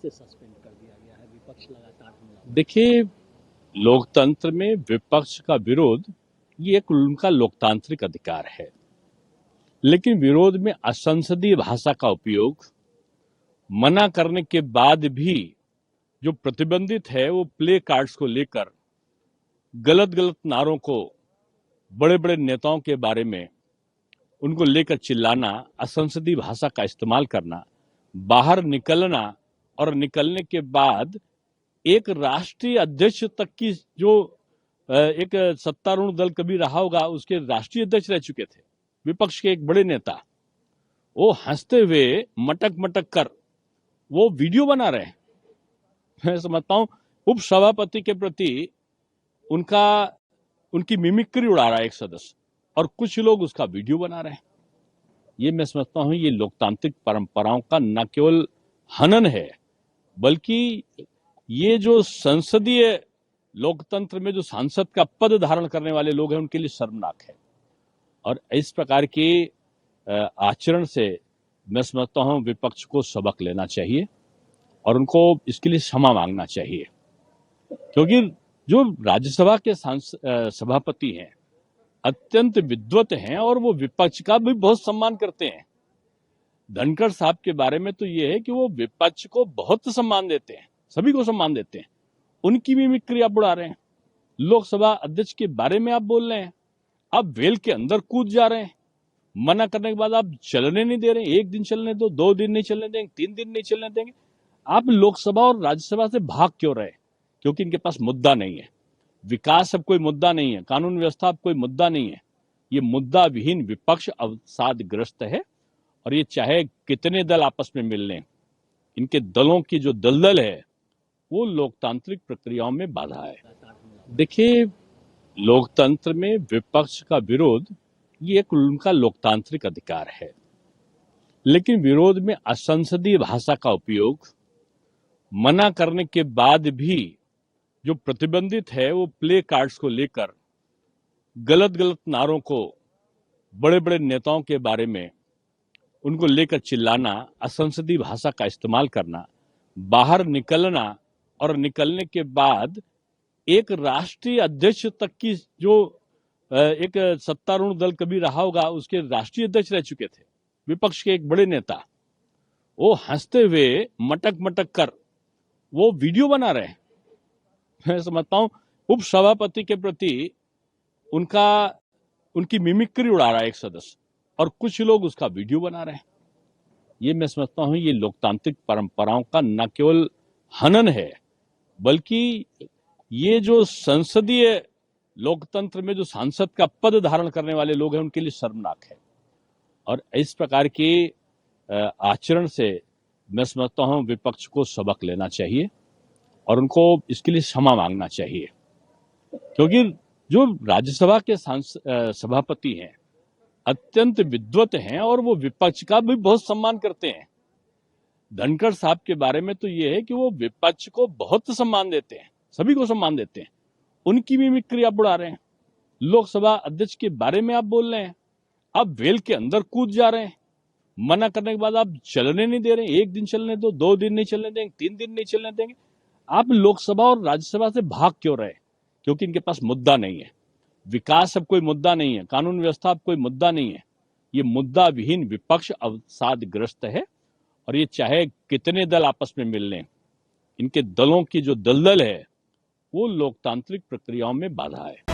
से सस्पेंड कर दिया गया है? विपक्ष लगातार हमला। देखिए, लोकतंत्र में विपक्ष का विरोध ये एक उनका लोकतांत्रिक अधिकार है, लेकिन विरोध में असंसदीय भाषा का उपयोग मना करने के बाद भी जो प्रतिबंधित है वो प्ले कार्ड्स को लेकर गलत गलत नारों को बड़े बड़े नेताओं के बारे में उनको लेकर चिल्लाना, असंसदीय भाषा का इस्तेमाल करना, बाहर निकलना और निकलने के बाद एक राष्ट्रीय अध्यक्ष तक की जो एक सत्तारूढ़ दल कभी रहा होगा उसके राष्ट्रीय अध्यक्ष रह चुके थे, विपक्ष के एक बड़े नेता, वो हंसते हुए मटक मटक कर वो वीडियो बना रहे हैं। मैं समझता हूं उप सभापति के प्रति उनकी मिमिक्री उड़ा रहा है एक सदस्य और कुछ लोग उसका वीडियो बना रहे हैं। ये मैं समझता हूं ये लोकतांत्रिक परंपराओं का न केवल हनन है, बल्कि ये जो संसदीय लोकतंत्र में जो सांसद का पद धारण करने वाले लोग हैं उनके लिए शर्मनाक है। और इस प्रकार के आचरण से मैं समझता हूं विपक्ष को सबक लेना चाहिए और उनको इसके लिए क्षमा मांगना चाहिए, क्योंकि जो राज्यसभा के सभापति हैं अत्यंत विद्वत हैं और वो विपक्ष का भी बहुत सम्मान करते हैं। धनखड़ साहब के बारे में तो ये है कि वो विपक्ष को बहुत सम्मान देते हैं, सभी को सम्मान देते हैं। उनकी मिमिक्री आप उड़ा रहे हैं। लोकसभा अध्यक्ष के बारे में आप बोल रहे हैं, आप वेल के अंदर कूद जा रहे हैं। मना करने के बाद आप चलने नहीं दे रहे हैं। 1 दिन चलने दो, 2 दिन नहीं चलने देंगे, 3 दिन नहीं चलने देंगे। आप लोकसभा और राज्यसभा से भाग क्यों रहे? क्योंकि इनके पास मुद्दा नहीं है। विकास अब कोई मुद्दा नहीं है, कानून व्यवस्था अब कोई मुद्दा नहीं है। ये मुद्दा विहीन विपक्ष अवसादग्रस्त है और ये चाहे कितने दल आपस में मिल लें, इनके दलों की जो दलदल है वो लोकतांत्रिक प्रक्रियाओं में बाधा है। देखिए, लोकतंत्र में विपक्ष का विरोध ये एक उनका लोकतांत्रिक अधिकार है, लेकिन विरोध में असंसदीय भाषा का उपयोग मना करने के बाद भी जो प्रतिबंधित है वो प्ले कार्ड्स को लेकर गलत गलत नारों को बड़े बड़े नेताओं के बारे में उनको लेकर चिल्लाना, असंसदीय भाषा का इस्तेमाल करना, बाहर निकलना और निकलने के बाद एक राष्ट्रीय अध्यक्ष तक की जो एक सत्तारूढ़ दल कभी रहा होगा उसके राष्ट्रीय अध्यक्ष रह चुके थे, विपक्ष के एक बड़े नेता, वो हंसते हुए मटक मटक कर वो वीडियो बना रहे हैं। मैं समझता हूं उप सभापति के प्रति उनकी मिमिक्री उड़ा रहा है एक सदस्य और कुछ लोग उसका वीडियो बना रहे हैं। ये मैं समझता हूं ये लोकतांत्रिक परंपराओं का न केवल हनन है, बल्कि ये जो संसदीय लोकतंत्र में जो सांसद का पद धारण करने वाले लोग हैं उनके लिए शर्मनाक है। और इस प्रकार के आचरण से मैं समझता हूं विपक्ष को सबक लेना चाहिए और उनको इसके लिए क्षमा मांगना चाहिए, क्योंकि जो राज्यसभा के सभापति हैं अत्यंत विद्वत हैं और वो विपक्ष का भी बहुत सम्मान करते हैं। धनखड़ साहब के बारे में तो ये है कि वो विपक्ष को बहुत सम्मान देते हैं, सभी को सम्मान देते हैं। उनकी मिमिक्री आप उड़ा रहे हैं। लोकसभा अध्यक्ष के बारे में आप बोल रहे हैं, आप वेल के अंदर कूद जा रहे हैं। मना करने के बाद आप चलने नहीं दे रहे हैं। 1 दिन चलने दो, 2 दिन नहीं चलने देंगे, 3 दिन नहीं चलने देंगे। आप लोकसभा और राज्यसभा से भाग क्यों रहे? क्योंकि इनके पास मुद्दा नहीं है। विकास अब कोई मुद्दा नहीं है, कानून व्यवस्था अब कोई मुद्दा नहीं है। ये मुद्दा विहीन विपक्ष अवसादग्रस्त है और ये चाहे कितने दल आपस में मिल लें, इनके दलों की जो दलदल है वो लोकतांत्रिक प्रक्रियाओं में बाधा है।